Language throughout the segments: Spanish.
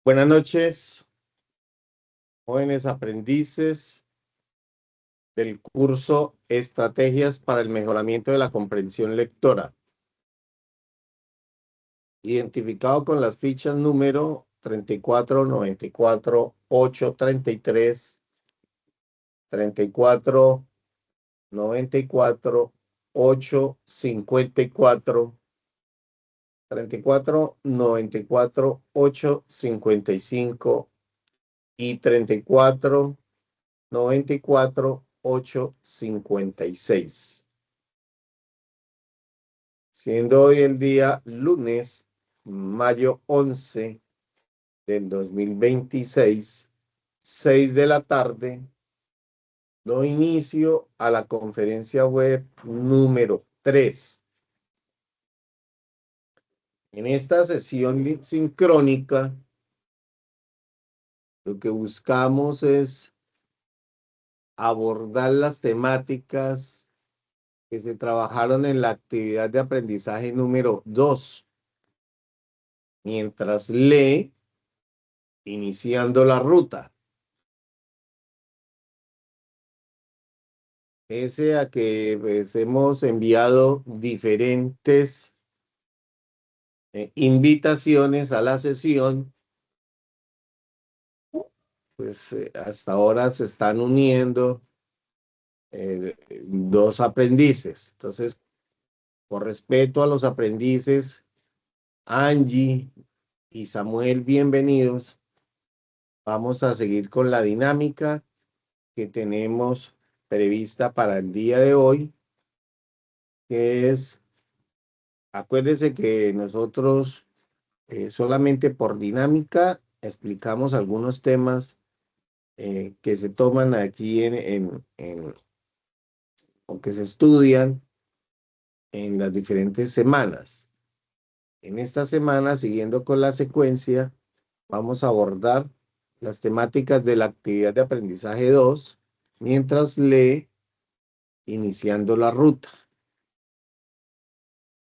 Buenas noches, jóvenes aprendices del curso Estrategias para el Mejoramiento de la Comprensión Lectora, identificado con las fichas número 34, 94, 8, 33, 34, 94, 8, 54, 34, 94, 8, 55 y 34, 94, 8, 56. Siendo hoy el día lunes, mayo 11 del 2026, 6 de la tarde, doy inicio a la conferencia web número 3. En esta sesión sincrónica, lo que buscamos es abordar las temáticas que se trabajaron en la actividad de aprendizaje número 2, mientras lee, iniciando la ruta. Pese a que pues, hemos enviado diferentes invitaciones a la sesión, pues hasta ahora se están uniendo dos aprendices. Entonces, por respeto a los aprendices, Angie y Samuel, bienvenidos. Vamos a seguir con la dinámica que tenemos prevista para el día de hoy, que es, acuérdense que nosotros solamente por dinámica explicamos algunos temas que se toman aquí o que se estudian en las diferentes semanas. En esta semana, siguiendo con la secuencia, vamos a abordar las temáticas de la actividad de aprendizaje 2, mientras lee iniciando la ruta.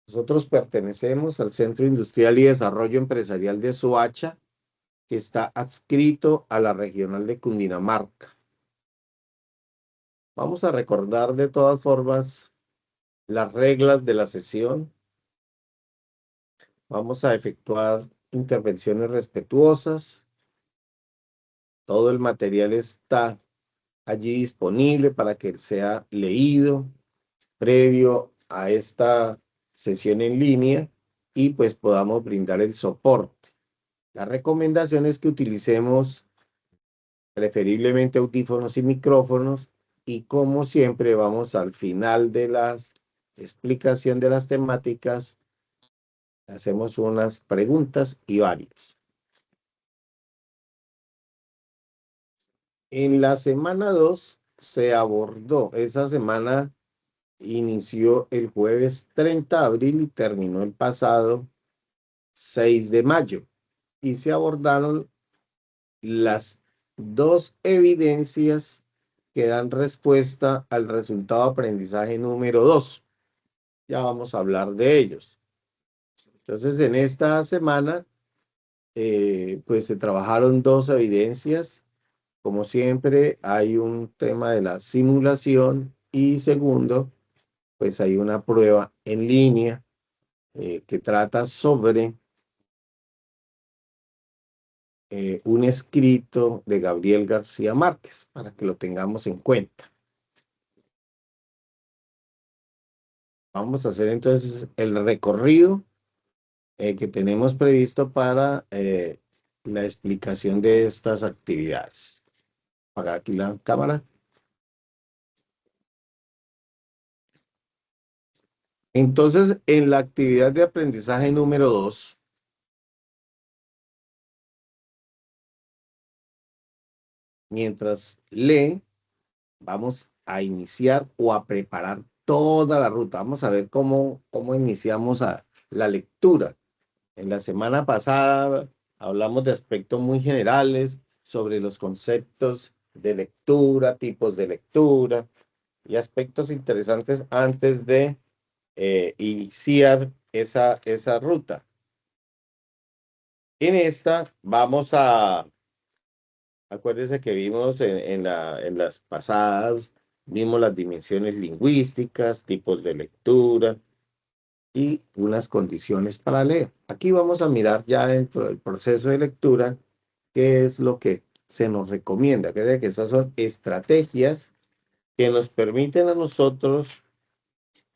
Nosotros pertenecemos al Centro Industrial y Desarrollo Empresarial de Soacha, que está adscrito a la Regional de Cundinamarca. Vamos a recordar de todas formas las reglas de la sesión. Vamos a efectuar intervenciones respetuosas. Todo el material está allí disponible para que sea leído previo a esta sesión en línea y pues podamos brindar el soporte. La recomendación es que utilicemos preferiblemente audífonos y micrófonos, y como siempre vamos al final de la explicación de las temáticas, hacemos unas preguntas y varios. En la semana 2 se abordó, esa semana inició el jueves 30 de abril y terminó el pasado 6 de mayo, y se abordaron las dos evidencias que dan respuesta al resultado de aprendizaje número 2. Ya vamos a hablar de ellos. Entonces, en esta semana, pues se trabajaron dos evidencias. Como siempre, hay un tema de la simulación y segundo, pues hay una prueba en línea que trata sobre un escrito de Gabriel García Márquez, para que lo tengamos en cuenta. Vamos a hacer entonces el recorrido que tenemos previsto para la explicación de estas actividades. Apagar aquí la cámara. Entonces, en la actividad de aprendizaje número 2, mientras lee, vamos a iniciar o a preparar toda la ruta. Vamos a ver cómo iniciamos la lectura. En la semana pasada hablamos de aspectos muy generales sobre los conceptos de lectura, tipos de lectura y aspectos interesantes antes de iniciar esa ruta. En esta vamos a, acuérdense que vimos en las pasadas, vimos las dimensiones lingüísticas, tipos de lectura y unas condiciones para leer. Aquí vamos a mirar ya dentro del proceso de lectura qué es lo que se nos recomienda, que esas son estrategias que nos permiten a nosotros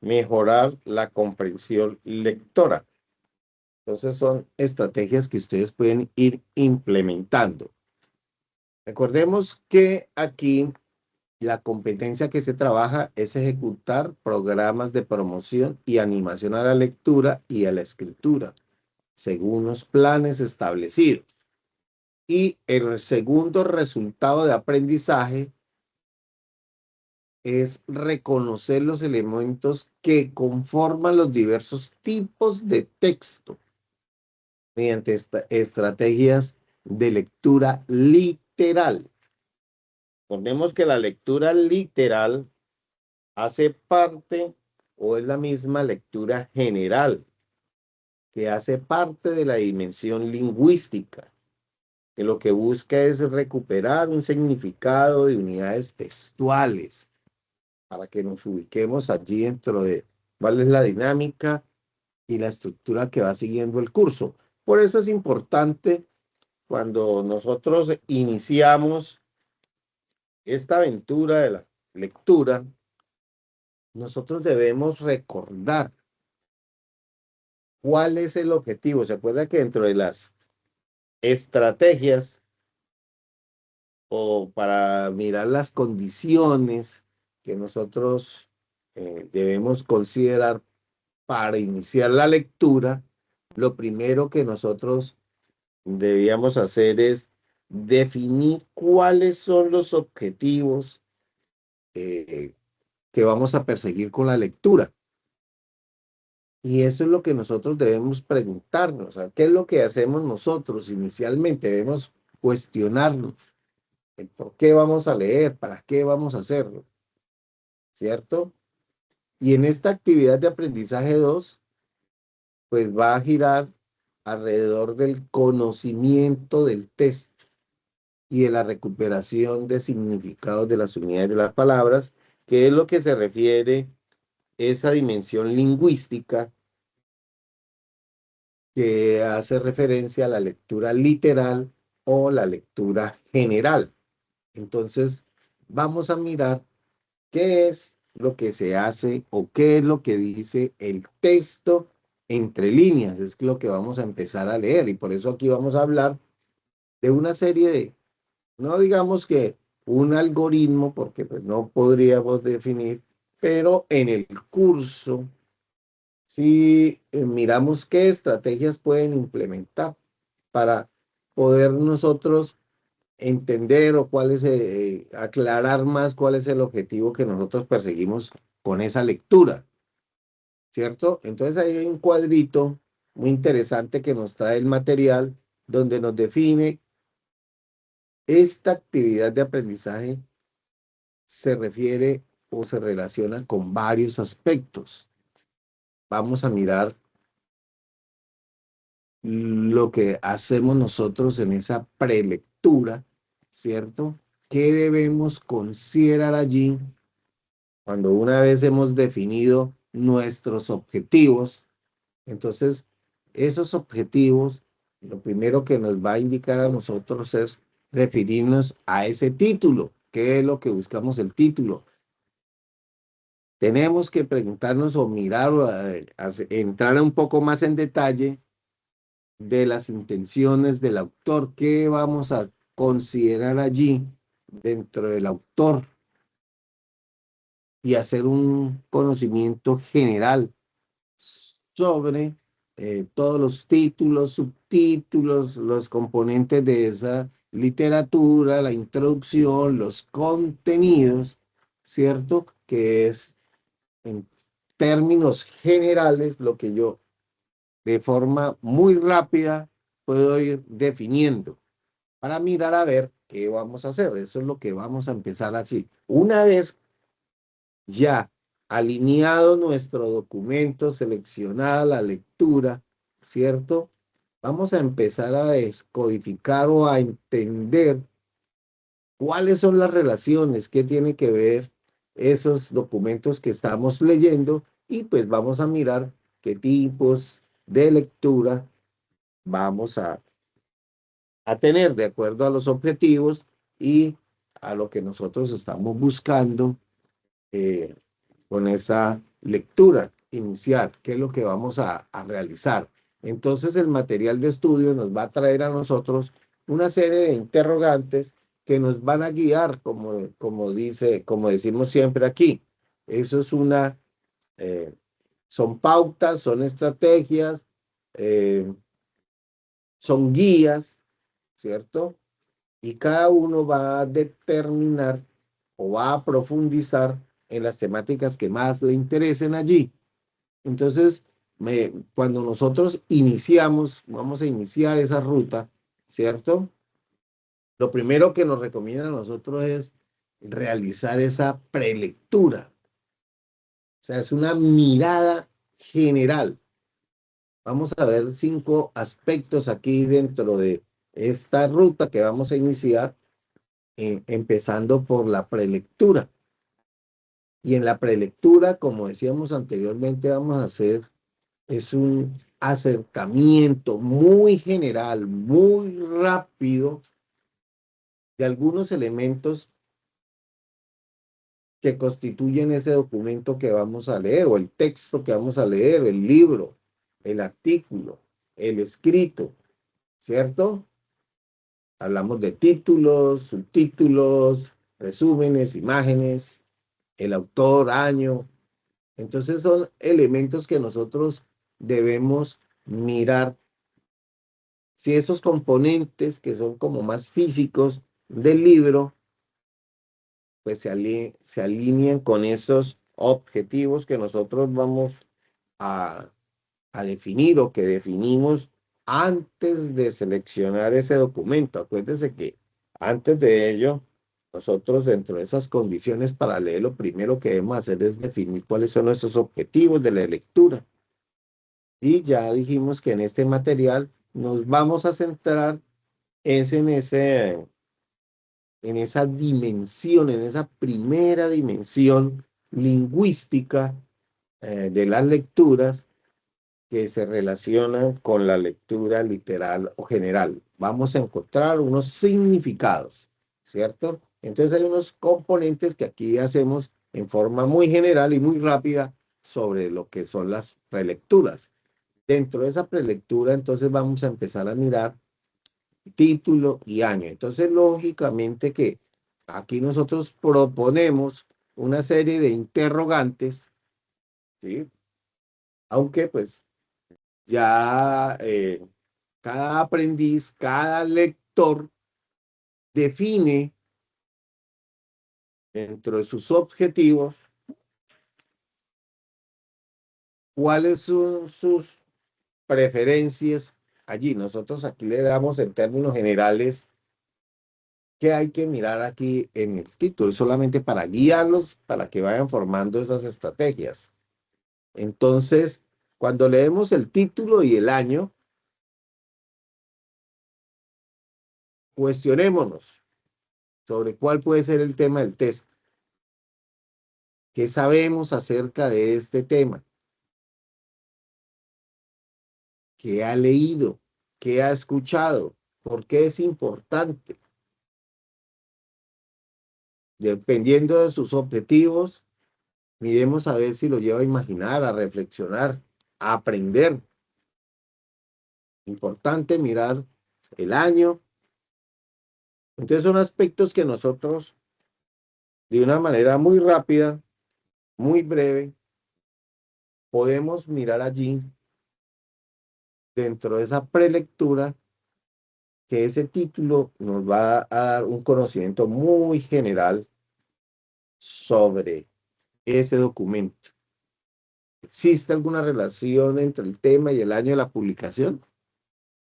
mejorar la comprensión lectora. Entonces son estrategias que ustedes pueden ir implementando. Recordemos que aquí la competencia que se trabaja es ejecutar programas de promoción y animación a la lectura y a la escritura, según los planes establecidos. Y el segundo resultado de aprendizaje es reconocer los elementos que conforman los diversos tipos de texto mediante estrategias de lectura literal. Recordemos que la lectura literal hace parte o es la misma lectura general, que hace parte de la dimensión lingüística, que lo que busca es recuperar un significado de unidades textuales para que nos ubiquemos allí dentro de cuál es la dinámica y la estructura que va siguiendo el curso. Por eso es importante cuando nosotros iniciamos esta aventura de la lectura, nosotros debemos recordar cuál es el objetivo. Se acuerda que dentro de las estrategias o para mirar las condiciones que nosotros debemos considerar para iniciar la lectura, lo primero que nosotros debíamos hacer es definir cuáles son los objetivos eh, que vamos a perseguir con la lectura. Y eso es lo que nosotros debemos preguntarnos. ¿Qué es lo que hacemos nosotros inicialmente? Debemos cuestionarnos el por qué vamos a leer, para qué vamos a hacerlo, ¿cierto? Y en esta actividad de aprendizaje 2 pues va a girar alrededor del conocimiento del texto y de la recuperación de significados de las unidades de las palabras, que es lo que se refiere esa dimensión lingüística que hace referencia a la lectura literal o la lectura general. Entonces, vamos a mirar qué es lo que se hace o qué es lo que dice el texto entre líneas. Es lo que vamos a empezar a leer y por eso aquí vamos a hablar de una serie de, no digamos que un algoritmo, porque pues no podríamos definir, pero en el curso si miramos qué estrategias pueden implementar para poder nosotros entender o cuál es, aclarar más cuál es el objetivo que nosotros perseguimos con esa lectura, ¿cierto? Entonces ahí hay un cuadrito muy interesante que nos trae el material donde nos define esta actividad de aprendizaje se refiere o se relaciona con varios aspectos. Vamos a mirar lo que hacemos nosotros en esa prelectura, ¿cierto? ¿Qué debemos considerar allí cuando una vez hemos definido nuestros objetivos? Entonces, esos objetivos, lo primero que nos va a indicar a nosotros es referirnos a ese título. ¿Qué es lo que buscamos el título? Tenemos que preguntarnos o mirar o entrar un poco más en detalle de las intenciones del autor. ¿Qué vamos a considerar allí dentro del autor? Y hacer un conocimiento general sobre todos los títulos, subtítulos, los componentes de esa literatura, la introducción, los contenidos, ¿cierto? Que es en términos generales lo que yo de forma muy rápida puedo ir definiendo para mirar a ver qué vamos a hacer. Eso es lo que vamos a empezar así. Una vez ya alineado nuestro documento, seleccionada la lectura, ¿cierto? vamos a empezar a descodificar o a entender cuáles son las relaciones que tiene que ver esos documentos que estamos leyendo y pues vamos a mirar qué tipos de lectura vamos a tener de acuerdo a los objetivos y a lo que nosotros estamos buscando eh, con esa lectura inicial, qué es lo que vamos a realizar. Entonces el material de estudio nos va a traer a nosotros una serie de interrogantes que nos van a guiar, como decimos siempre aquí. Eso es eh, son pautas, son estrategias, eh, son guías, ¿cierto? Y cada uno va a determinar o va a profundizar en las temáticas que más le interesen allí. Entonces, cuando nosotros iniciamos, vamos a iniciar esa ruta, ¿cierto? Lo primero que nos recomiendan a nosotros es realizar esa prelectura. O sea, es una mirada general. Vamos a ver 5 aspectos aquí dentro de esta ruta que vamos a iniciar, empezando por la prelectura. Y en la prelectura, como decíamos anteriormente, vamos a hacer es un acercamiento muy general, muy rápido de algunos elementos que constituyen ese documento que vamos a leer o el texto que vamos a leer, el libro, el artículo, el escrito, ¿cierto? Hablamos de títulos, subtítulos, resúmenes, imágenes, el autor, año. Entonces son elementos que nosotros debemos mirar si esos componentes que son como más físicos del libro, pues se alinean con esos objetivos que nosotros vamos a, a definir o que definimos antes de seleccionar ese documento. Acuérdense que antes de ello, nosotros dentro de esas condiciones para leer, lo primero que debemos hacer es definir cuáles son nuestros objetivos de la lectura. Y ya dijimos que en este material nos vamos a centrar es en esa dimensión, en esa primera dimensión lingüística de las lecturas que se relacionan con la lectura literal o general. Vamos a encontrar unos significados, ¿cierto? Entonces hay unos componentes que aquí hacemos en forma muy general y muy rápida sobre lo que son las prelecturas. Dentro de esa prelectura, entonces vamos a empezar a mirar título y año. Entonces, lógicamente que aquí nosotros proponemos una serie de interrogantes, ¿sí? Aunque pues ya cada aprendiz, cada lector define dentro de sus objetivos cuáles son sus preferencias allí. Nosotros aquí le damos en términos generales que hay que mirar aquí en el título, solamente para guiarlos, para que vayan formando esas estrategias. Entonces, cuando leemos el título y el año, cuestionémonos sobre cuál puede ser el tema del test. ¿Qué sabemos acerca de este tema? ¿Qué ha leído? ¿Qué ha escuchado? ¿Por qué es importante? Dependiendo de sus objetivos, miremos a ver si lo lleva a imaginar, a reflexionar, a aprender. Importante mirar el año. Entonces son aspectos que nosotros, de una manera muy rápida, muy breve, podemos mirar allí dentro de esa prelectura que ese título nos va a dar un conocimiento muy general sobre ese documento. ¿Existe alguna relación entre el tema y el año de la publicación?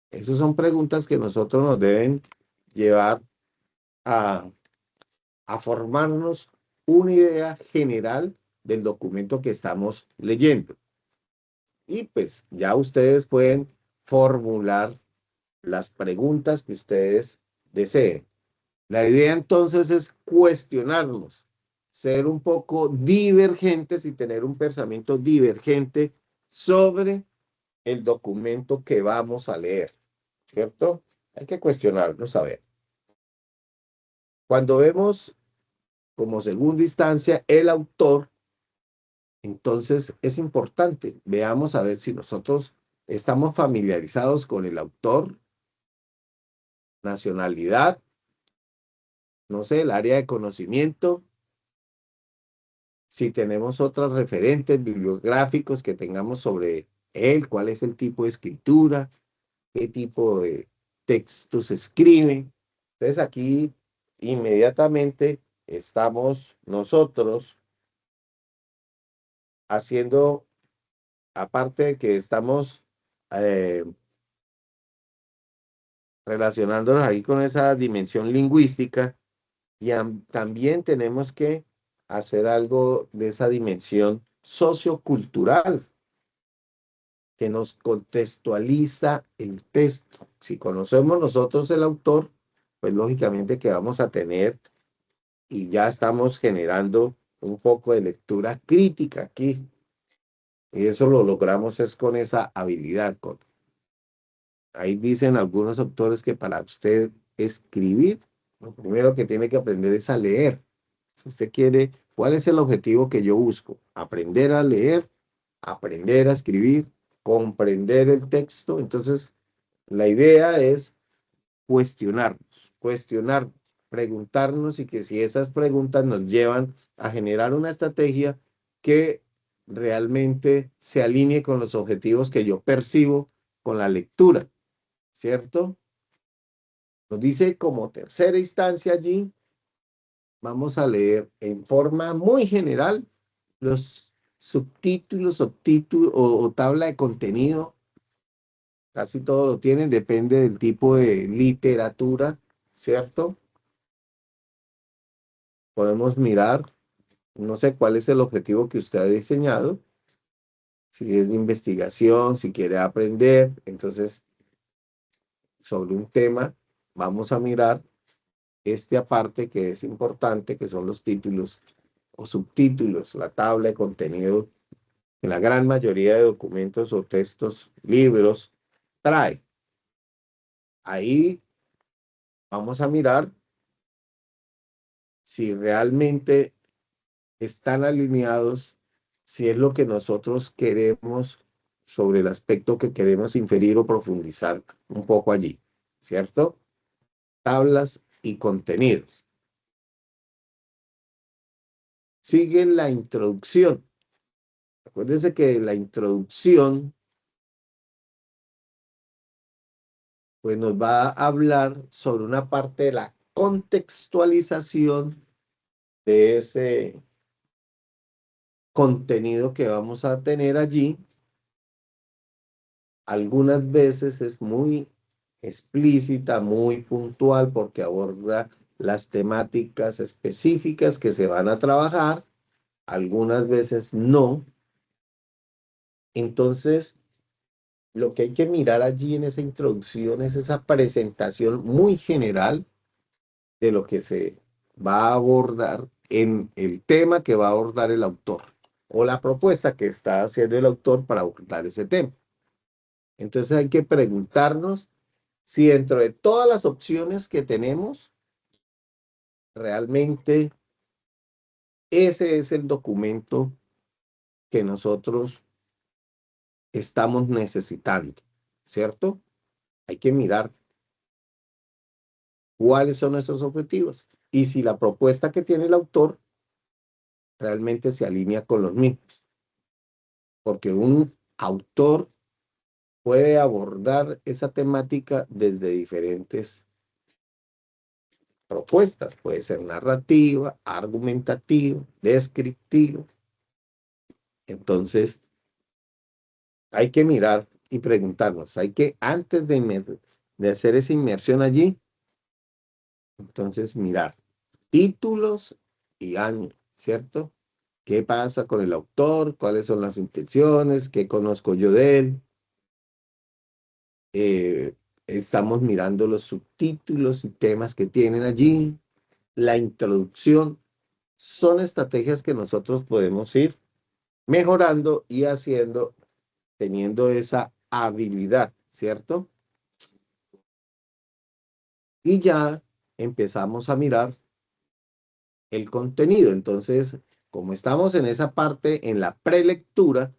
Esas son preguntas que nosotros nos deben llevar a, a formarnos una idea general del documento que estamos leyendo. Y pues ya ustedes pueden formular las preguntas que ustedes deseen. La idea entonces es cuestionarnos, ser un poco divergentes y tener un pensamiento divergente sobre el documento que vamos a leer, ¿cierto? Hay que cuestionarnos, a ver. Cuando vemos como segunda instancia el autor, entonces es importante, veamos a ver si nosotros estamos familiarizados con el autor, nacionalidad, no sé, el área de conocimiento, si tenemos otros referentes bibliográficos que tengamos sobre él, cuál es el tipo de escritura, qué tipo de textos escribe. Entonces aquí inmediatamente estamos nosotros haciendo, aparte de que estamos eh, relacionándonos ahí con esa dimensión lingüística, y también tenemos que hacer algo de esa dimensión sociocultural que nos contextualiza el texto. Si conocemos nosotros el autor, pues lógicamente que vamos a tener y ya estamos generando un poco de lectura crítica aquí. Y eso lo logramos es con esa habilidad. Ahí dicen algunos autores que para usted escribir, lo primero que tiene que aprender es a leer. Si usted quiere, ¿cuál es el objetivo que yo busco? Aprender a leer, aprender a escribir, comprender el texto. Entonces, la idea es cuestionar, preguntarnos y que si esas preguntas nos llevan a generar una estrategia que realmente se alinee con los objetivos que yo percibo con la lectura, ¿cierto? Nos dice como tercera instancia allí, vamos a leer en forma muy general los subtítulos, o tabla de contenido. Casi todo lo tienen, depende del tipo de literatura, ¿cierto? Podemos mirar, no sé cuál es el objetivo que usted ha diseñado, si es de investigación, si quiere aprender, entonces sobre un tema, vamos a mirar este aparte que es importante, que son los títulos o subtítulos, la tabla de contenido que la gran mayoría de documentos o textos, libros, trae. Ahí vamos a mirar si realmente están alineados, si es lo que nosotros queremos sobre el aspecto que queremos inferir o profundizar un poco allí, ¿cierto? Tablas y contenidos. Sigue la introducción. Acuérdense que la introducción pues nos va a hablar sobre una parte de la contextualización de ese contenido que vamos a tener allí. Algunas veces es muy explícita, muy puntual, porque aborda las temáticas específicas que se van a trabajar, algunas veces no. Entonces, lo que hay que mirar allí en esa introducción es esa presentación muy general de lo que se va a abordar en el tema que va a abordar el autor o la propuesta que está haciendo el autor para abordar ese tema. Entonces hay que preguntarnos si dentro de todas las opciones que tenemos, realmente ese es el documento que nosotros estamos necesitando, ¿cierto? Hay que mirar cuáles son esos objetivos y si la propuesta que tiene el autor realmente se alinea con los mismos. Porque un autor puede abordar esa temática desde diferentes propuestas. Puede ser narrativa, argumentativa, descriptiva. Entonces, hay que mirar y preguntarnos. Hay que, antes de hacer esa inmersión allí, entonces mirar títulos y años, ¿cierto? ¿Qué pasa con el autor? ¿Cuáles son las intenciones? ¿Qué conozco yo de él? estamos mirando los subtítulos y temas que tienen allí, la introducción. Son estrategias que nosotros podemos ir mejorando y haciendo, teniendo esa habilidad, ¿cierto? Y ya empezamos a mirar el contenido. Entonces, como estamos en esa parte, en la prelectura,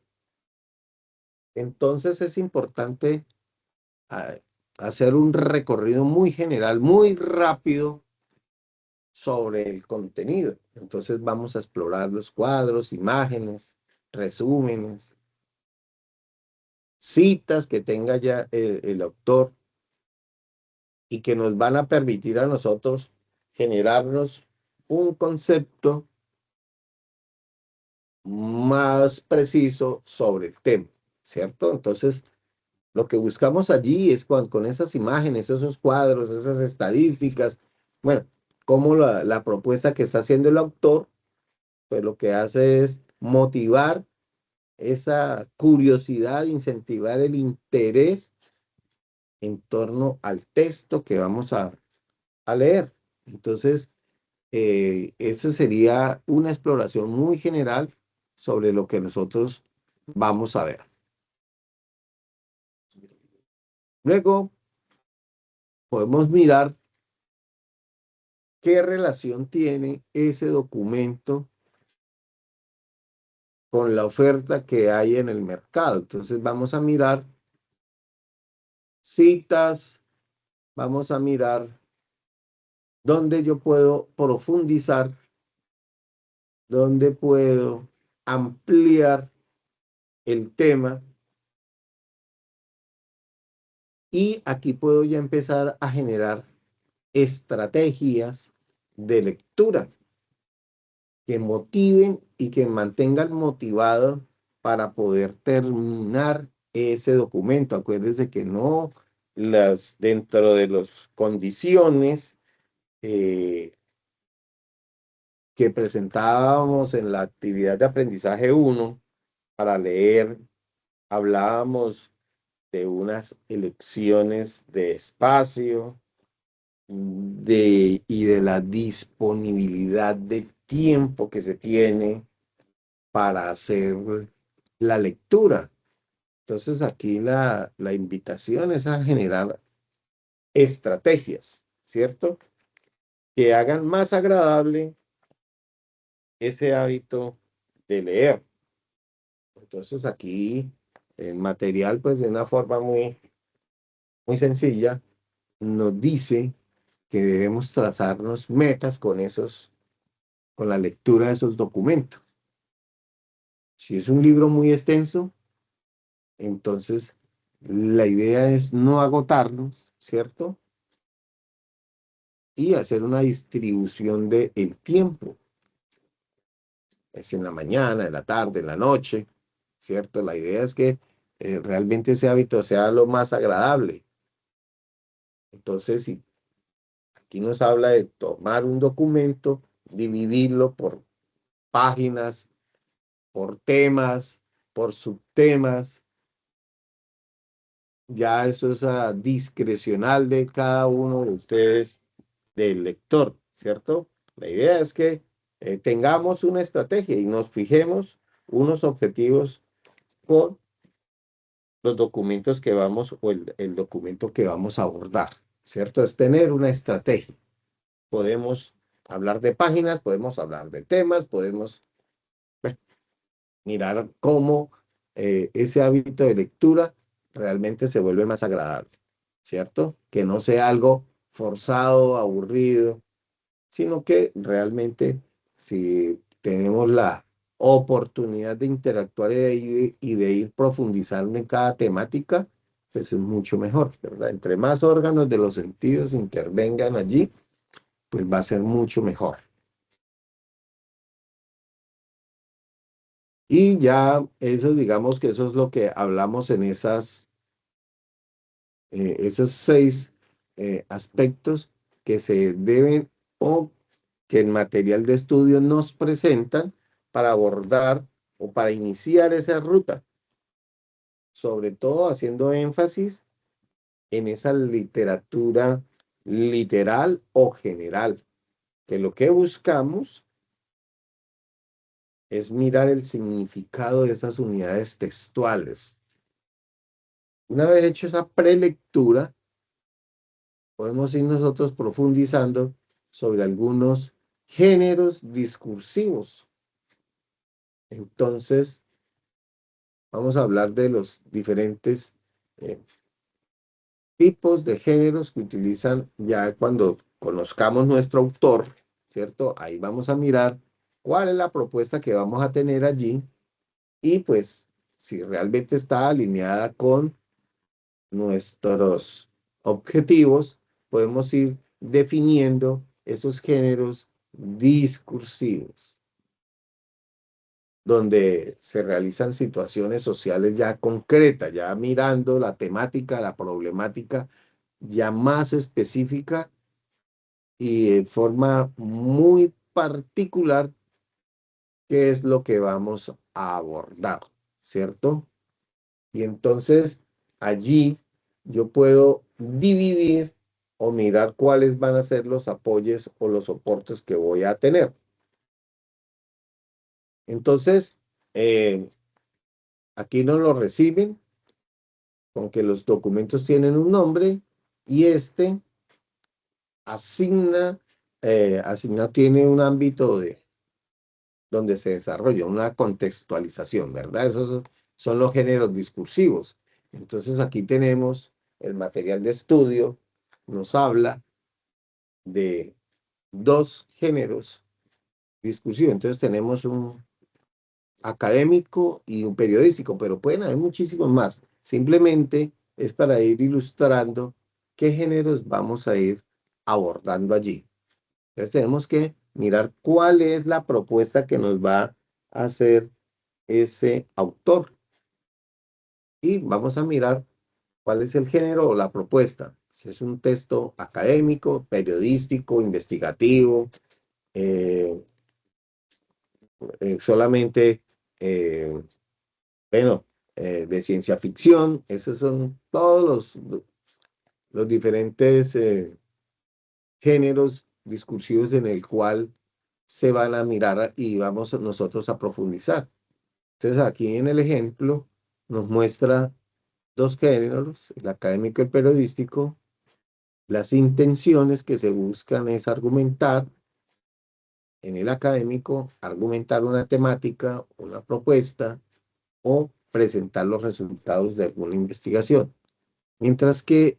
entonces es importante ah, hacer un recorrido muy general, muy rápido sobre el contenido. Entonces vamos a explorar los cuadros, imágenes, resúmenes, citas que tenga ya el autor y que nos van a permitir a nosotros generarnos un concepto más preciso sobre el tema, ¿cierto? Entonces, lo que buscamos allí es con esas imágenes, esos cuadros, esas estadísticas, bueno, como la propuesta que está haciendo el autor, pues lo que hace es motivar esa curiosidad, incentivar el interés en torno al texto que vamos a leer. Entonces, esa sería una exploración muy general sobre lo que nosotros vamos a ver. Luego, podemos mirar qué relación tiene ese documento con la oferta que hay en el mercado. Entonces, vamos a mirar citas, vamos a mirar dónde yo puedo profundizar, dónde puedo ampliar el tema y aquí puedo ya empezar a generar estrategias de lectura que motiven y que mantengan motivado para poder terminar ese documento. Acuérdense que no dentro de las condiciones eh, que presentábamos en la actividad de aprendizaje uno para leer, hablábamos de unas elecciones de espacio, y de la disponibilidad de tiempo que se tiene para hacer la lectura. Entonces aquí la invitación es a generar estrategias, ¿cierto? Que hagan más agradable ese hábito de leer. Entonces aquí el material, pues de una forma muy sencilla, nos dice que debemos trazarnos metas con la lectura de esos documentos. Si es un libro muy extenso, entonces la idea es no agotarnos, ¿cierto? Y hacer una distribución del tiempo. Es en la mañana, en la tarde, en la noche, ¿cierto? La idea es que realmente ese hábito sea lo más agradable. Entonces, si aquí nos habla de tomar un documento, dividirlo por páginas, por temas, por subtemas, ya eso es discrecional de cada uno de ustedes, del lector, ¿cierto? La idea es que tengamos una estrategia y nos fijemos unos objetivos con los documentos que vamos o el documento que vamos a abordar, ¿cierto? Es tener una estrategia. Podemos hablar de páginas, podemos hablar de temas, podemos mirar cómo ese hábito de lectura realmente se vuelve más agradable, ¿cierto? Que no sea algo forzado, aburrido, sino que realmente si tenemos la oportunidad de interactuar y de ir profundizando en cada temática, pues es mucho mejor, ¿verdad? Entre más órganos de los sentidos intervengan allí, pues va a ser mucho mejor. Y ya eso, digamos que eso es lo que hablamos en esos 6 aspectos que se deben o que el material de estudio nos presentan para abordar o para iniciar esa ruta, sobre todo haciendo énfasis en esa literatura literal o general, que lo que buscamos es mirar el significado de esas unidades textuales. Una vez hecho esa prelectura, podemos ir nosotros profundizando sobre algunos géneros discursivos. Entonces, vamos a hablar de los diferentes eh, tipos de géneros que utilizan ya cuando conozcamos nuestro autor, ¿cierto? Ahí vamos a mirar cuál es la propuesta que vamos a tener allí y pues si realmente está alineada con nuestros objetivos, podemos ir definiendo esos géneros discursivos, donde se realizan situaciones sociales ya concretas, ya mirando la temática, la problemática ya más específica y de forma muy particular qué es lo que vamos a abordar, ¿cierto? Y entonces allí yo puedo dividir o mirar cuáles van a ser los apoyos o los soportes que voy a tener. Entonces, aquí nos lo reciben con que los documentos tienen un nombre y este asigna, tiene un ámbito de donde se desarrolla una contextualización, ¿verdad? Esos son los géneros discursivos. Entonces aquí tenemos el material de estudio, nos habla de dos géneros discursivos. Entonces tenemos un académico y un periodístico, pero pueden haber muchísimos más. Simplemente es para ir ilustrando qué géneros vamos a ir abordando allí. Entonces tenemos que mirar cuál es la propuesta que nos va a hacer ese autor y vamos a mirar cuál es el género o la propuesta. Si es un texto académico, periodístico, investigativo, eh, solamente, eh, bueno, de ciencia ficción. Esos son todos los diferentes géneros discursivos en el cual se van a mirar y vamos nosotros a profundizar. Entonces aquí en el ejemplo nos muestra dos géneros, el académico y el periodístico. Las intenciones que se buscan es argumentar en el académico, argumentar una temática, una propuesta o presentar los resultados de alguna investigación. Mientras que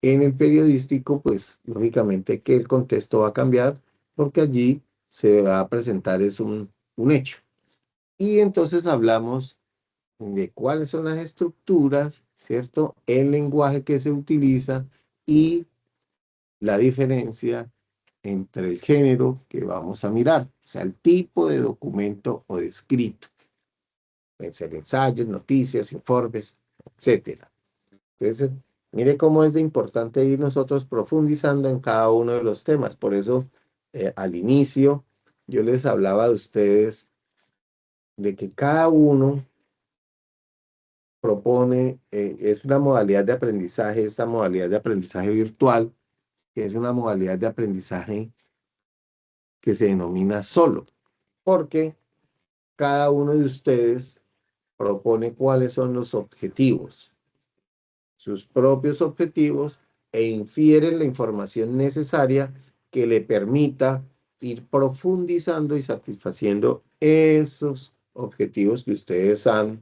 en el periodístico, pues lógicamente que el contexto va a cambiar porque allí se va a presentar es un hecho. Y entonces hablamos de cuáles son las estructuras, ¿cierto? El lenguaje que se utiliza y la diferencia entre el género que vamos a mirar, o sea, el tipo de documento o de escrito. Pueden ser ensayos, noticias, informes, etcétera. Entonces, mire cómo es de importante ir nosotros profundizando en cada uno de los temas. Por eso, al inicio, yo les hablaba de ustedes de que cada uno propone, es una modalidad de aprendizaje, esta modalidad de aprendizaje virtual, que es una modalidad de aprendizaje que se denomina solo, porque cada uno de ustedes propone cuáles son los objetivos, sus propios objetivos, e infieren la información necesaria que le permita ir profundizando y satisfaciendo esos objetivos que ustedes han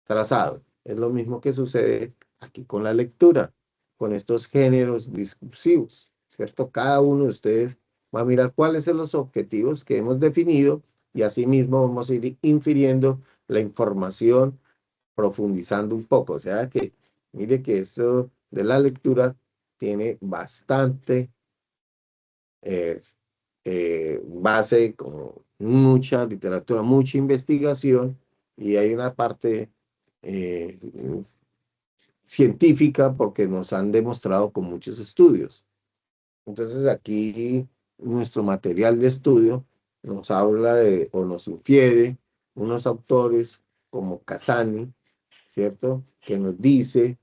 trazado. Es lo mismo que sucede aquí con la lectura, con estos géneros discursivos, ¿cierto? Cada uno de ustedes va a mirar cuáles son los objetivos que hemos definido y asimismo vamos a ir infiriendo la información, profundizando un poco. O sea que, mire que esto de la lectura tiene bastante eh, base, como mucha literatura, mucha investigación, y hay una parte eh, científica porque nos han demostrado con muchos estudios. Entonces aquí nuestro material de estudio nos habla de o nos infiere unos autores como Casani, ¿cierto? Que nos dice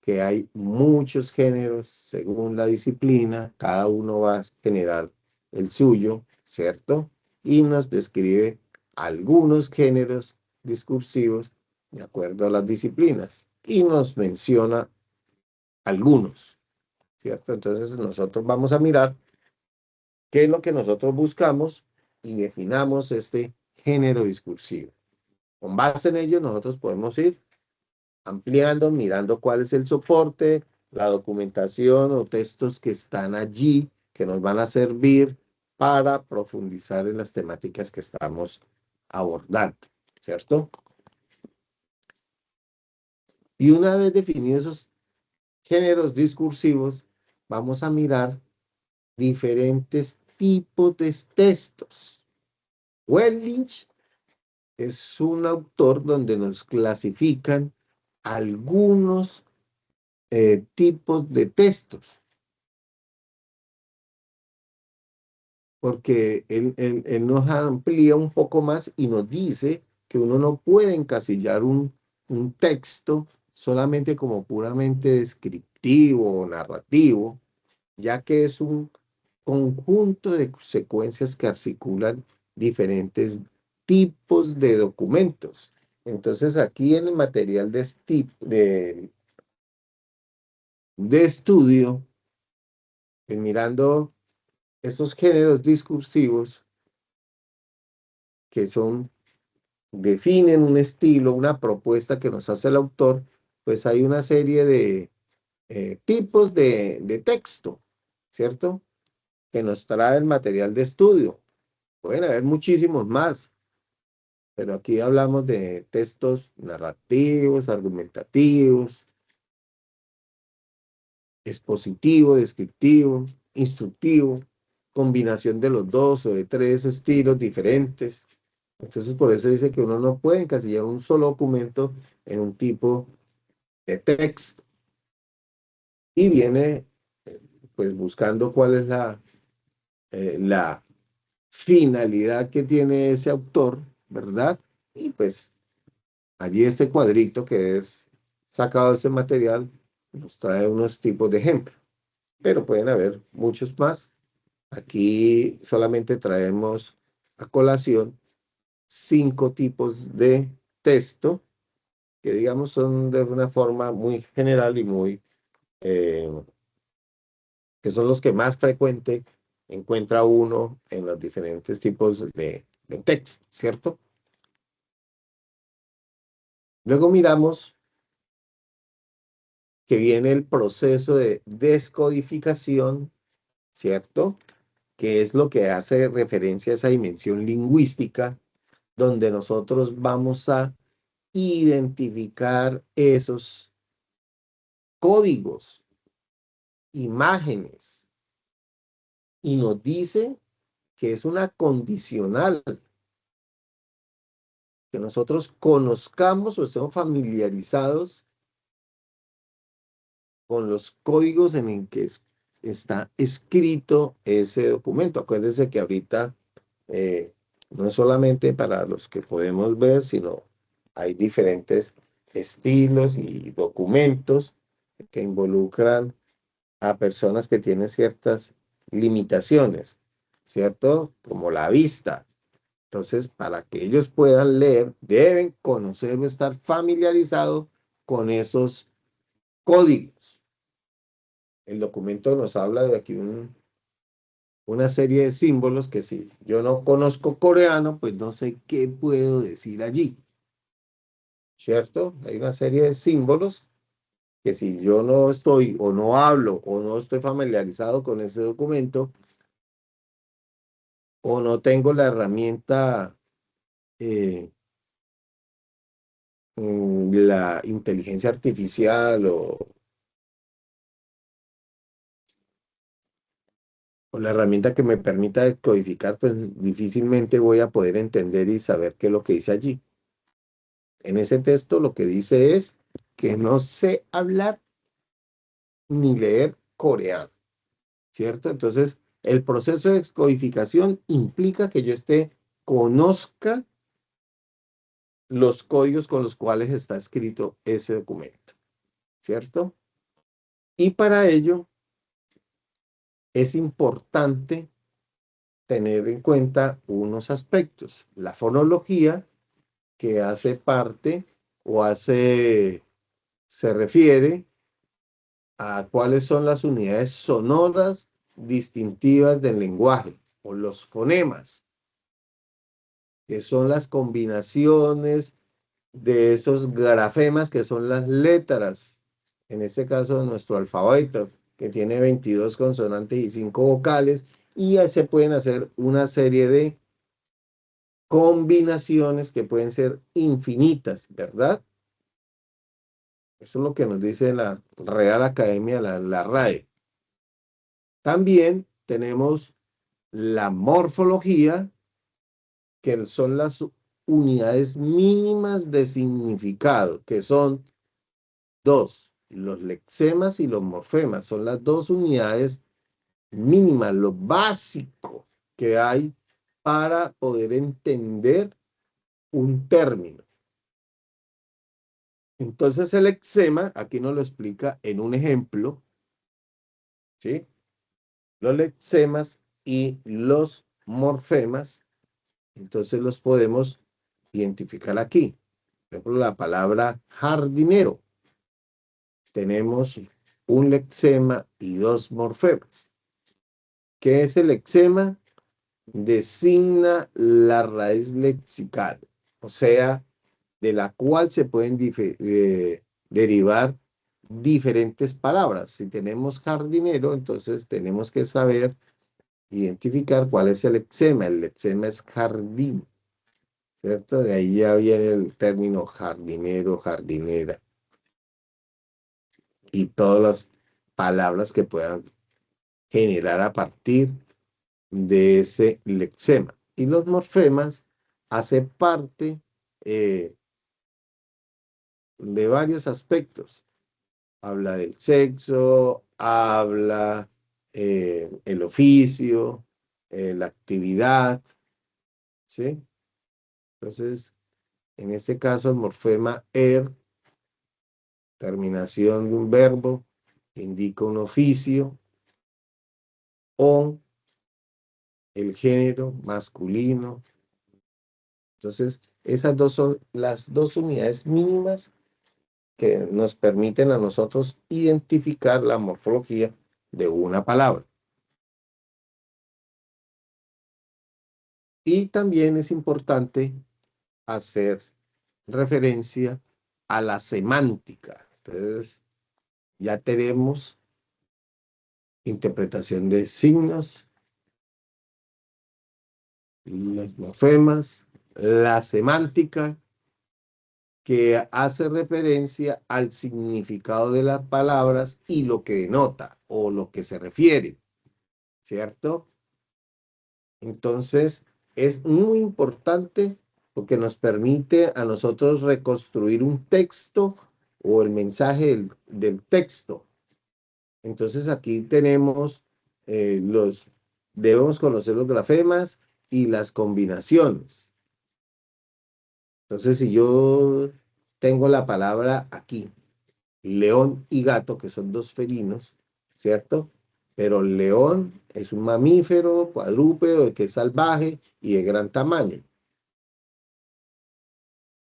que hay muchos géneros según la disciplina, cada uno va a generar el suyo, ¿cierto? Y nos describe algunos géneros discursivos de acuerdo a las disciplinas y nos menciona algunos, ¿cierto? Entonces nosotros vamos a mirar qué es lo que nosotros buscamos y definamos este género discursivo. Con base en ello nosotros podemos ir ampliando, mirando cuál es el soporte, la documentación o textos que están allí que nos van a servir para profundizar en las temáticas que estamos abordando, ¿cierto? Y una vez definidos esos géneros discursivos, vamos a mirar diferentes tipos de textos. Wellings es un autor donde nos clasifican algunos tipos de textos, porque él nos amplía un poco más y nos dice que uno no puede encasillar un texto solamente como puramente descriptivo o narrativo, ya que es un conjunto de secuencias que articulan diferentes tipos de documentos. Entonces, aquí en el material de estudio, mirando esos géneros discursivos que definen un estilo, una propuesta que nos hace el autor, pues hay una serie de tipos de texto, ¿cierto? Que nos trae el material de estudio. Pueden haber muchísimos más, pero aquí hablamos de textos narrativos, argumentativos, expositivo, descriptivo, instructivo, combinación de los dos o de tres estilos diferentes. Entonces, por eso dice que uno no puede encasillar un solo documento en un tipo de texto. Y viene, pues, buscando cuál es la finalidad que tiene ese autor, ¿verdad? Y pues allí este cuadrito que es sacado de ese material nos trae unos tipos de ejemplos, pero pueden haber muchos más. Aquí solamente traemos a colación 5 tipos de texto que digamos son de una forma muy general y eh, que son los que más frecuente encuentra uno en los diferentes tipos de texto, ¿cierto? Luego miramos que viene el proceso de descodificación, ¿cierto? Que es lo que hace referencia a esa dimensión lingüística, donde nosotros vamos a identificar esos códigos, imágenes, y nos dice que es una condicional que nosotros conozcamos o estemos familiarizados con los códigos en el que está escrito ese documento. Acuérdense que ahorita no es solamente para los que podemos ver, sino hay diferentes estilos y documentos que involucran a personas que tienen ciertas limitaciones, ¿cierto? Como la vista. Entonces, para que ellos puedan leer, deben conocer o estar familiarizados con esos códigos. El documento nos habla de aquí una serie de símbolos que si yo no conozco coreano, pues no sé qué puedo decir allí, ¿cierto? Hay una serie de símbolos que si yo no estoy o no hablo o no estoy familiarizado con ese documento o no tengo la herramienta, eh, la inteligencia artificial o la herramienta que me permita decodificar, pues difícilmente voy a poder entender y saber qué es lo que dice allí. En ese texto lo que dice es que no sé hablar ni leer coreano, ¿cierto? Entonces, el proceso de descodificación implica que yo conozca los códigos con los cuales está escrito ese documento, ¿cierto? Y para ello es importante tener en cuenta unos aspectos. La fonología, que hace parte o se refiere a cuáles son las unidades sonoras distintivas del lenguaje o los fonemas, que son las combinaciones de esos grafemas que son las letras, en este caso nuestro alfabeto, que tiene 22 consonantes y 5 vocales, y ahí se pueden hacer una serie de combinaciones que pueden ser infinitas, ¿verdad? Eso es lo que nos dice la Real Academia, la RAE. También tenemos la morfología, que son las unidades mínimas de significado, que son dos, los lexemas y los morfemas. Son las dos unidades mínimas, lo básico que hay para poder entender un término. Entonces el lexema, aquí nos lo explica en un ejemplo, ¿sí? Los lexemas y los morfemas, entonces los podemos identificar aquí. Por ejemplo, la palabra jardinero. Tenemos un lexema y dos morfemas. ¿Qué es el lexema? Designa la raíz lexical, o sea, de la cual se pueden derivar diferentes palabras. Si tenemos jardinero, entonces tenemos que saber identificar cuál es el lexema. El lexema es jardín, ¿cierto? De ahí ya viene el término jardinero, jardinera y todas las palabras que puedan generar a partir de ese lexema. Y los morfemas hacen parte de varios aspectos. Habla del sexo, habla el oficio, la actividad, ¿sí? Entonces, en este caso, el morfema terminación de un verbo, indica un oficio, o el género masculino. Entonces, esas dos son las dos unidades mínimas que nos permiten a nosotros identificar la morfología de una palabra. Y también es importante hacer referencia a la semántica. Entonces, ya tenemos interpretación de signos, los morfemas, la semántica, que hace referencia al significado de las palabras y lo que denota o lo que se refiere, ¿cierto? Entonces, es muy importante porque nos permite a nosotros reconstruir un texto o el mensaje del texto. Entonces, aquí tenemos debemos conocer los grafemas y las combinaciones. Entonces, si yo tengo la palabra aquí, león y gato, que son dos felinos, ¿cierto? Pero el león es un mamífero cuadrúpedo que es salvaje y de gran tamaño.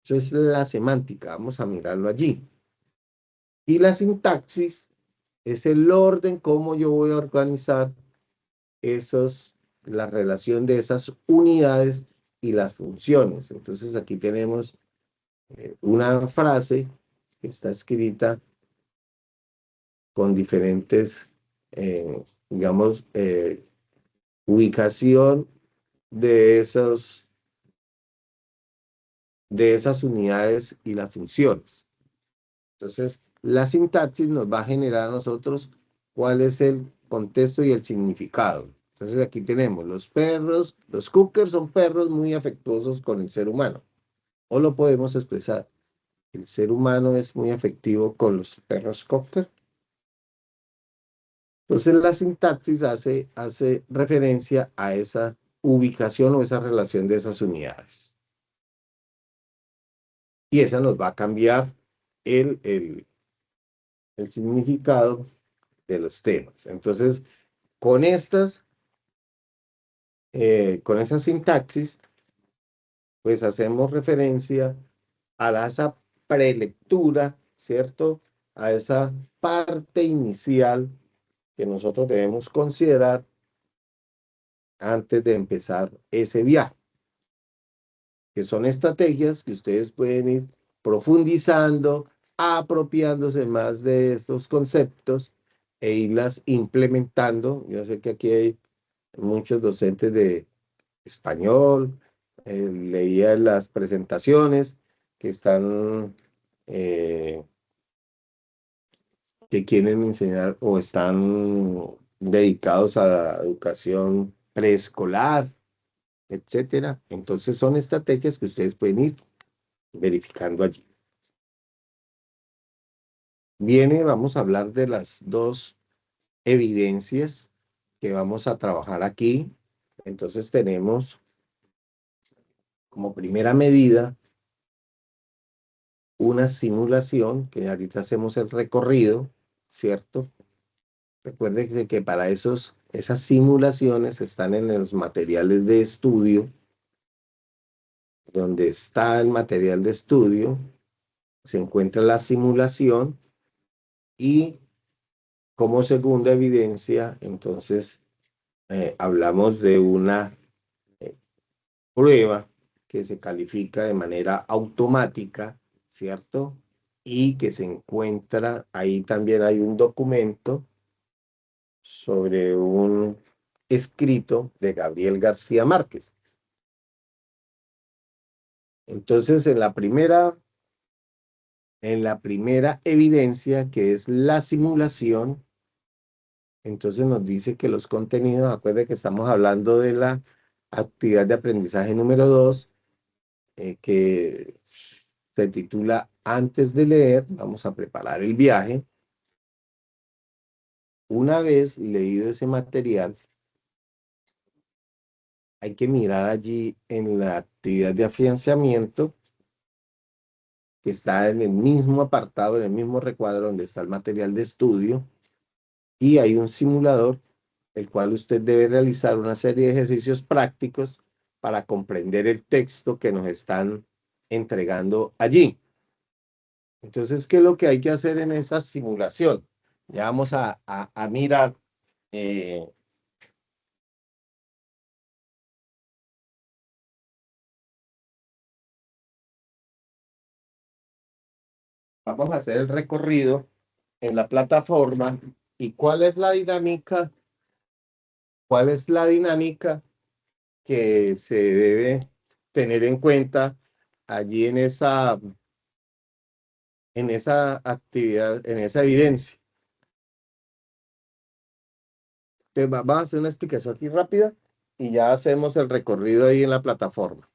Eso es la semántica, vamos a mirarlo allí. Y la sintaxis es el orden, cómo yo voy a organizar la relación de esas unidades y las funciones. Entonces aquí tenemos una frase que está escrita con diferentes, digamos, ubicación de de esas unidades y las funciones. Entonces, la sintaxis nos va a generar a nosotros cuál es el contexto y el significado. Entonces, aquí tenemos los perros, los cockers son perros muy afectuosos con el ser humano. O lo podemos expresar, el ser humano es muy afectivo con los perros cocker. Entonces, la sintaxis hace referencia a esa ubicación o esa relación de esas unidades. Y esa nos va a cambiar el significado de los temas. Entonces, con con esa sintaxis, pues hacemos referencia a esa prelectura, ¿cierto? A esa parte inicial que nosotros debemos considerar antes de empezar ese viaje, que son estrategias que ustedes pueden ir profundizando, apropiándose más de estos conceptos e irlas implementando. Yo sé que aquí hay muchos docentes de español, leía las presentaciones que están, eh, que quieren enseñar o están dedicados a la educación preescolar, etcétera. Entonces son estrategias que ustedes pueden ir verificando allí. Vamos a hablar de las dos evidencias que vamos a trabajar aquí. Entonces tenemos como primera medida una simulación, que ahorita hacemos el recorrido, ¿cierto? Recuerden que para esas simulaciones están en los materiales de estudio, donde está el material de estudio, se encuentra la simulación y como segunda evidencia, entonces hablamos de una eh, prueba que se califica de manera automática, ¿cierto? Y que se encuentra, ahí también hay un documento sobre un escrito de Gabriel García Márquez. Entonces, en la primera evidencia, que es la simulación, entonces nos dice que los contenidos, acuérdense que estamos hablando de la actividad de aprendizaje número 2, que se titula Antes de leer, vamos a preparar el viaje. Una vez leído ese material, hay que mirar allí en la actividad de afianzamiento, que está en el mismo apartado, en el mismo recuadro donde está el material de estudio, y hay un simulador, el cual usted debe realizar una serie de ejercicios prácticos para comprender el texto que nos están entregando allí. Entonces, ¿qué es lo que hay que hacer en esa simulación? Ya vamos a mirar. eh, Vamos a hacer el recorrido en la plataforma. ¿Y cuál es la dinámica? ¿Cuál es la dinámica que se debe tener en cuenta allí en esa actividad, en esa evidencia? Entonces, vamos a hacer una explicación aquí rápida y ya hacemos el recorrido ahí en la plataforma.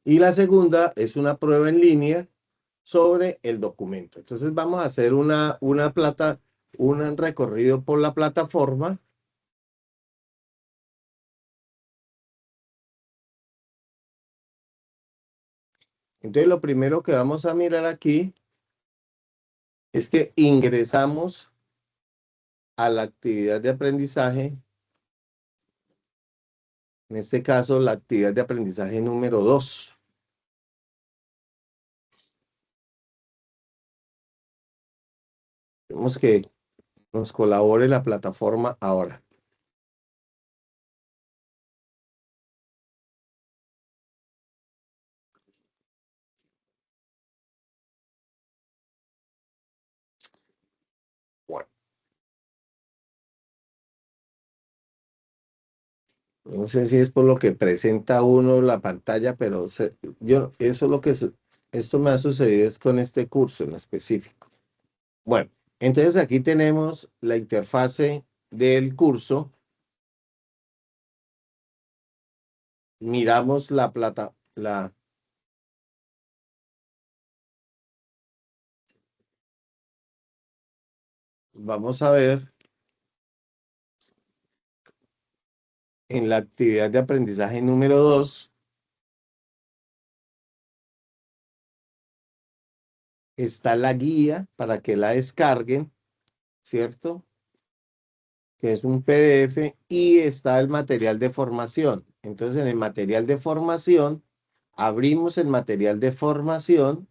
Y la segunda es una prueba en línea sobre el documento. Entonces vamos a hacer un recorrido por la plataforma. Entonces lo primero que vamos a mirar aquí es que ingresamos a la actividad de aprendizaje, en este caso la actividad de aprendizaje número 2. Tenemos que nos colabore la plataforma ahora. Bueno, no sé si es por lo que presenta uno la pantalla, pero eso es lo que esto me ha sucedido es con este curso en específico. Bueno, entonces aquí tenemos la interfase del curso. Miramos vamos a ver en la actividad de aprendizaje número 2 está la guía para que la descarguen. ¿cierto? Que es un PDF, y está el material de formación. Entonces, en el material de formación, abrimos el material de formación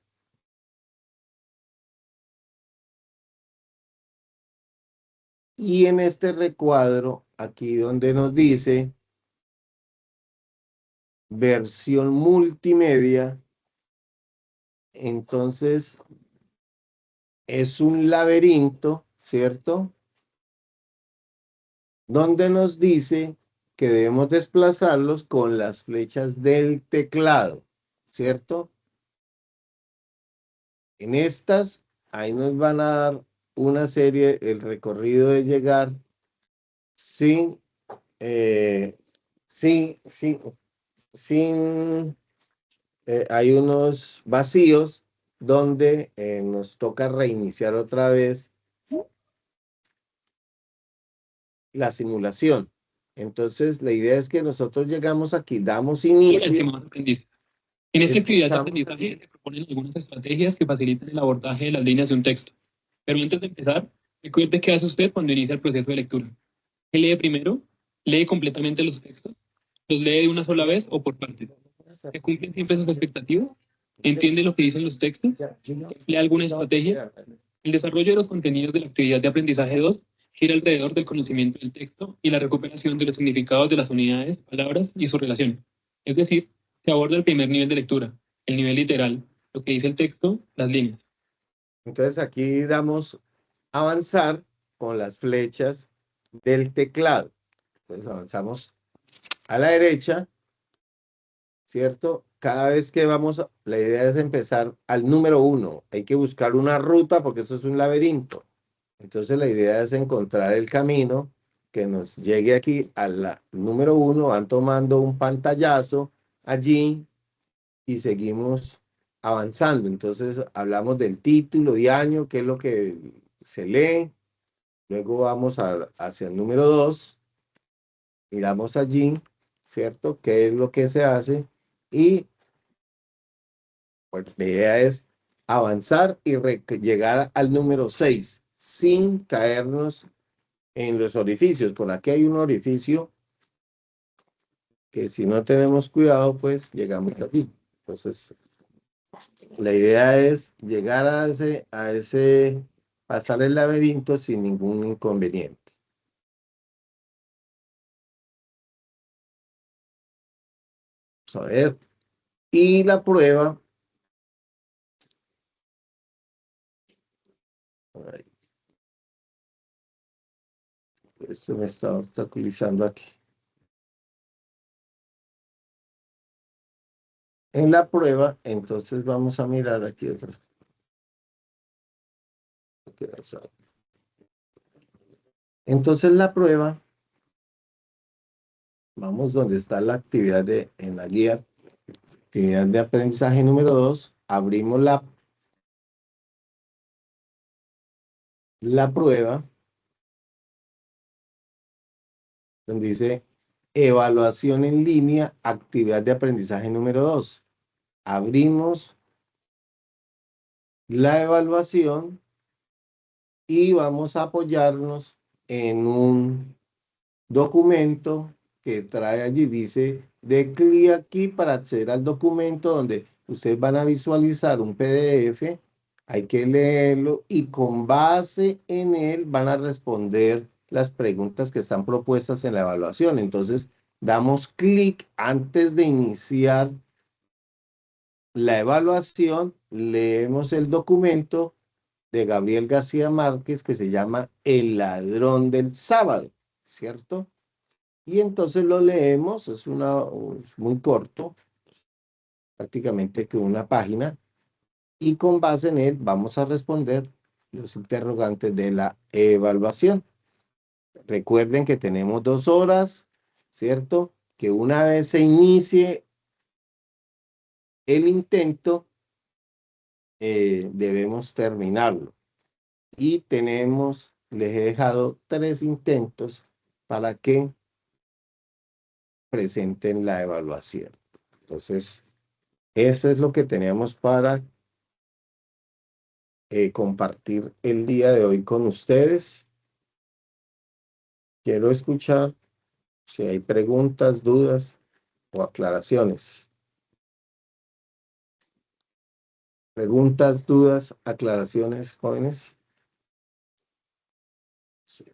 y en este recuadro, aquí donde nos dice versión multimedia, entonces es un laberinto, ¿cierto? Donde nos dice que debemos desplazarlos con las flechas del teclado, ¿cierto? En estas, ahí nos van a dar una serie, el recorrido de llegar sin, eh, sin, sin, sin, hay unos vacíos donde nos toca reiniciar otra vez la simulación. Entonces, la idea es que nosotros llegamos aquí, damos inicio, Estimados aprendices. En esta actividad de escuchamos aprendizaje aquí. se proponen algunas estrategias que faciliten el abordaje de las líneas de un texto. Pero antes de empezar, recuerde qué hace usted cuando inicia el proceso de lectura. ¿Qué lee primero? ¿Lee completamente los textos? ¿Los lee de una sola vez o por partes? ¿Se cumplen siempre sus expectativas? ¿Entiende lo que dicen los textos? ¿Emplea alguna estrategia? El desarrollo de los contenidos de la actividad de aprendizaje 2 gira alrededor del conocimiento del texto y la recuperación de los significados de las unidades, palabras y sus relaciones. Es decir, se aborda el primer nivel de lectura, el nivel literal, lo que dice el texto, las líneas. Entonces, aquí damos avanzar con las flechas del teclado. Entonces, avanzamos a la derecha, ¿cierto? Cada vez que vamos, la idea es empezar al número 1. Hay que buscar una ruta porque esto es un laberinto. Entonces, la idea es encontrar el camino que nos llegue aquí al número 1. Van tomando un pantallazo allí y seguimos avanzando. Entonces, hablamos del título y año, que es lo que se lee. Luego vamos hacia el número 2, miramos allí, ¿cierto? ¿Qué es lo que se hace? Y pues, la idea es avanzar y llegar al número 6 sin caernos en los orificios. Por aquí hay un orificio que si no tenemos cuidado, pues llegamos aquí. Entonces, la idea es llegar pasar el laberinto sin ningún inconveniente. Vamos a ver. Y la prueba, ay, esto me está obstaculizando aquí. En la prueba, entonces vamos a mirar aquí otra. Entonces la prueba, vamos donde está la actividad en la guía, actividad de aprendizaje número 2, abrimos la prueba, donde dice evaluación en línea, actividad de aprendizaje número 2. Abrimos la evaluación y vamos a apoyarnos en un documento que trae allí, dice de clic aquí para acceder al documento donde ustedes van a visualizar un PDF, hay que leerlo y con base en él van a responder las preguntas que están propuestas en la evaluación. Entonces, damos clic antes de iniciar la evaluación, leemos el documento de Gabriel García Márquez que se llama El ladrón del sábado, ¿cierto? Y entonces lo leemos, es muy corto, prácticamente que una página, y con base en él vamos a responder los interrogantes de la evaluación. Recuerden que tenemos 2 horas, ¿cierto? Que una vez se inicie el intento, debemos terminarlo. Y les he dejado 3 intentos para que presenten la evaluación. Entonces, eso es lo que teníamos para compartir el día de hoy con ustedes. Quiero escuchar si hay preguntas, dudas o aclaraciones. Preguntas, dudas, aclaraciones, jóvenes. Sí.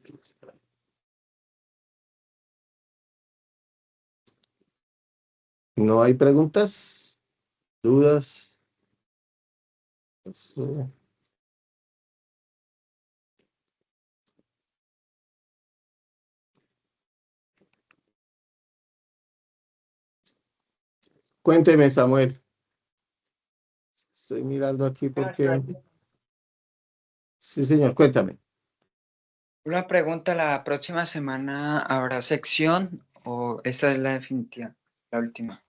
¿No hay preguntas, dudas? Eso. Cuénteme, Samuel. Estoy mirando aquí porque... Sí, señor, cuéntame. Una pregunta, ¿la próxima semana habrá sección o esta es la definitiva, la última?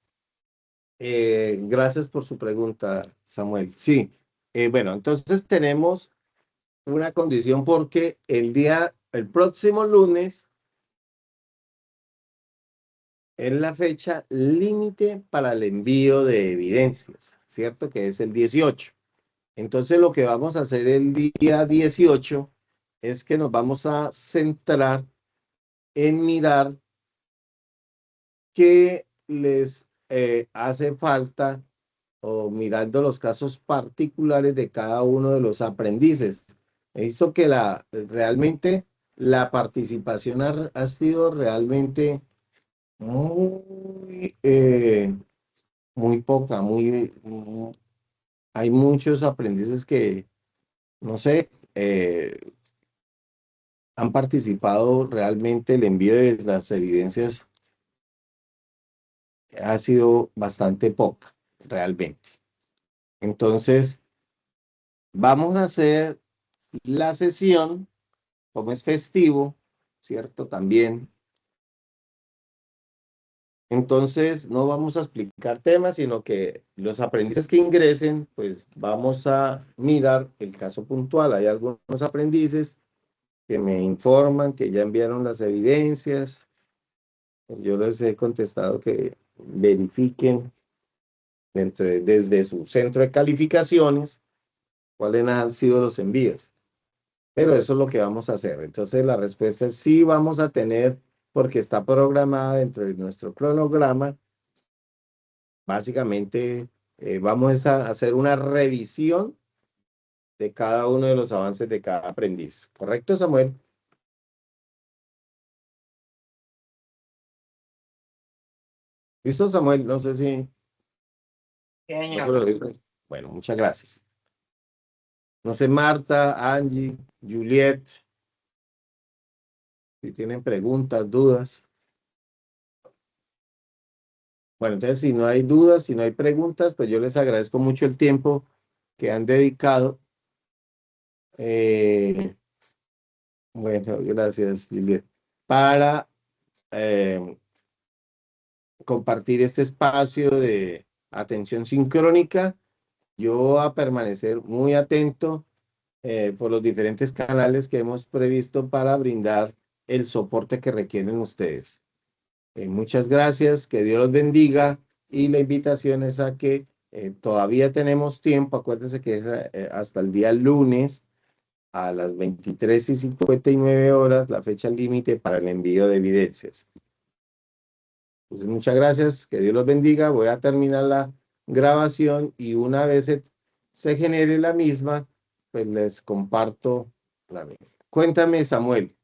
Gracias por su pregunta, Samuel. Sí, bueno, entonces tenemos una condición porque el próximo lunes es la fecha límite para el envío de evidencias, ¿cierto? Que es el 18. Entonces lo que vamos a hacer el día 18 es que nos vamos a centrar en mirar qué les hace falta o mirando los casos particulares de cada uno de los aprendices. He visto que realmente la participación ha sido realmente muy, muy poca, hay muchos aprendices que, no sé, han participado realmente. El envío de las evidencias ha sido bastante poca, realmente. Entonces, vamos a hacer la sesión, como es festivo, ¿cierto? También. Entonces, no vamos a explicar temas, sino que los aprendices que ingresen, pues vamos a mirar el caso puntual. Hay algunos aprendices que me informan que ya enviaron las evidencias. Yo les he contestado que verifiquen desde su centro de calificaciones cuáles han sido los envíos. Pero eso es lo que vamos a hacer. Entonces la respuesta es sí vamos a tener, porque está programada dentro de nuestro cronograma. Básicamente vamos a hacer una revisión de cada uno de los avances de cada aprendiz. ¿Correcto, Samuel? ¿Listo, Samuel? No sé si... Sí, No se señor. lo digo. Bueno, muchas gracias. No sé, Marta, Angie, Juliet, si tienen preguntas, dudas. Bueno, entonces si no hay dudas, si no hay preguntas, pues yo les agradezco mucho el tiempo que han dedicado. Eh, bueno, gracias, Juliet. Para eh, compartir este espacio de atención sincrónica. Yo voy a permanecer muy atento por los diferentes canales que hemos previsto para brindar el soporte que requieren ustedes. Muchas gracias, que Dios los bendiga y la invitación es a que todavía tenemos tiempo. Acuérdense que es hasta el día lunes a las 23:59 la fecha límite para el envío de evidencias. Entonces, muchas gracias, que Dios los bendiga. Voy a terminar la grabación y una vez se genere la misma, pues les comparto la misma. Cuéntame, Samuel.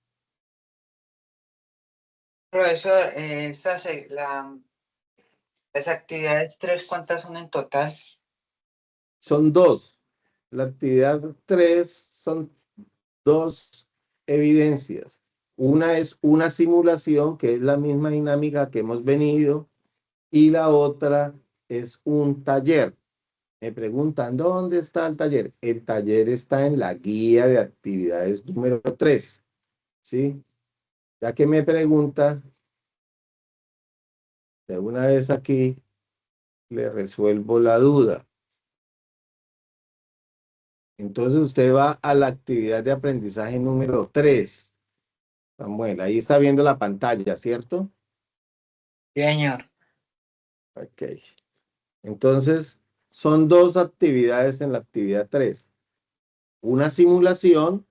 Profesor, las actividades 3, ¿cuántas son en total? Son dos. La actividad 3 son dos evidencias. Una es una simulación, que es la misma dinámica que hemos venido, y la otra es un taller. Me preguntan, ¿dónde está el taller? El taller está en la guía de actividades número 3, ¿sí? Ya que me pregunta, de una vez aquí le resuelvo la duda. Entonces usted va a la actividad de aprendizaje número 3. Samuel, ahí está viendo la pantalla, ¿cierto? Sí, señor. Ok. Entonces, son dos actividades en la actividad 3. una simulación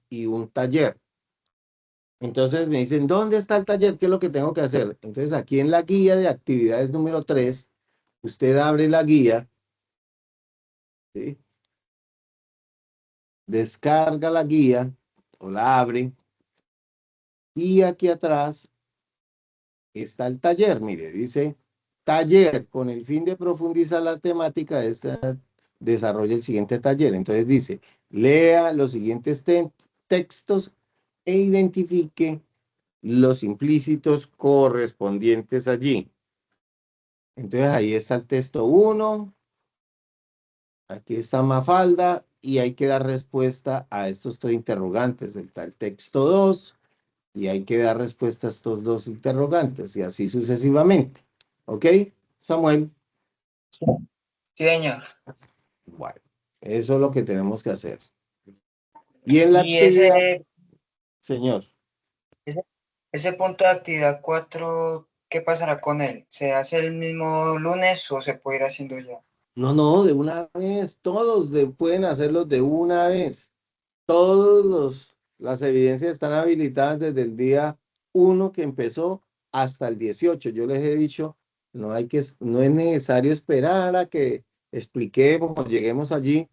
y un taller. Entonces me dicen, ¿dónde está el taller? ¿Qué es lo que tengo que hacer? Entonces aquí en la guía de actividades número 3, usted abre la guía, ¿sí? Descarga la guía o la abre y aquí atrás está el taller. Mire, dice taller con el fin de profundizar la temática de esta, desarrolla el siguiente taller. Entonces dice, lea los siguientes textos e identifique los implícitos correspondientes allí. Entonces ahí está el texto 1, aquí está Mafalda y hay que dar respuesta a estos 3 interrogantes. Está el texto 2 y hay que dar respuesta a estos 2 interrogantes y así sucesivamente. ¿Ok, Samuel? Sí, señor. Bueno, eso es lo que tenemos que hacer. Y en la Y actividad, señor. ese punto de actividad 4, ¿qué pasará con él? ¿Se hace el mismo lunes o se puede ir haciendo ya? No, de una vez, todos pueden hacerlo de una vez. Las evidencias están habilitadas desde el día 1 que empezó hasta el 18. Yo les he dicho, no es necesario esperar a que expliquemos o lleguemos allí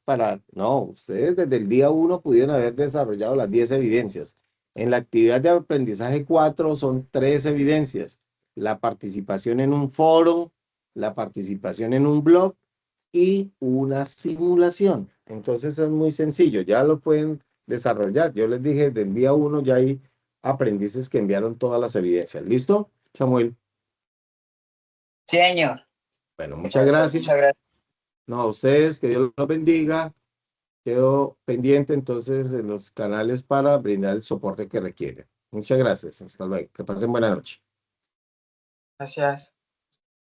no, ustedes desde el día 1 pudieron haber desarrollado las 10 evidencias. En la actividad de aprendizaje 4 son 3 evidencias: la participación en un foro, la participación en un blog y una simulación. Entonces es muy sencillo, ya lo pueden desarrollar. Yo les dije, del día 1 ya hay aprendices que enviaron todas las evidencias. ¿Listo, Samuel? Sí, señor. Bueno, muchas Perfecto, muchas gracias. gracias. No, a ustedes, que Dios los bendiga. Quedo pendiente entonces en los canales para brindar el soporte que requieren. Muchas gracias. Hasta luego. Que pasen buena noche. Gracias.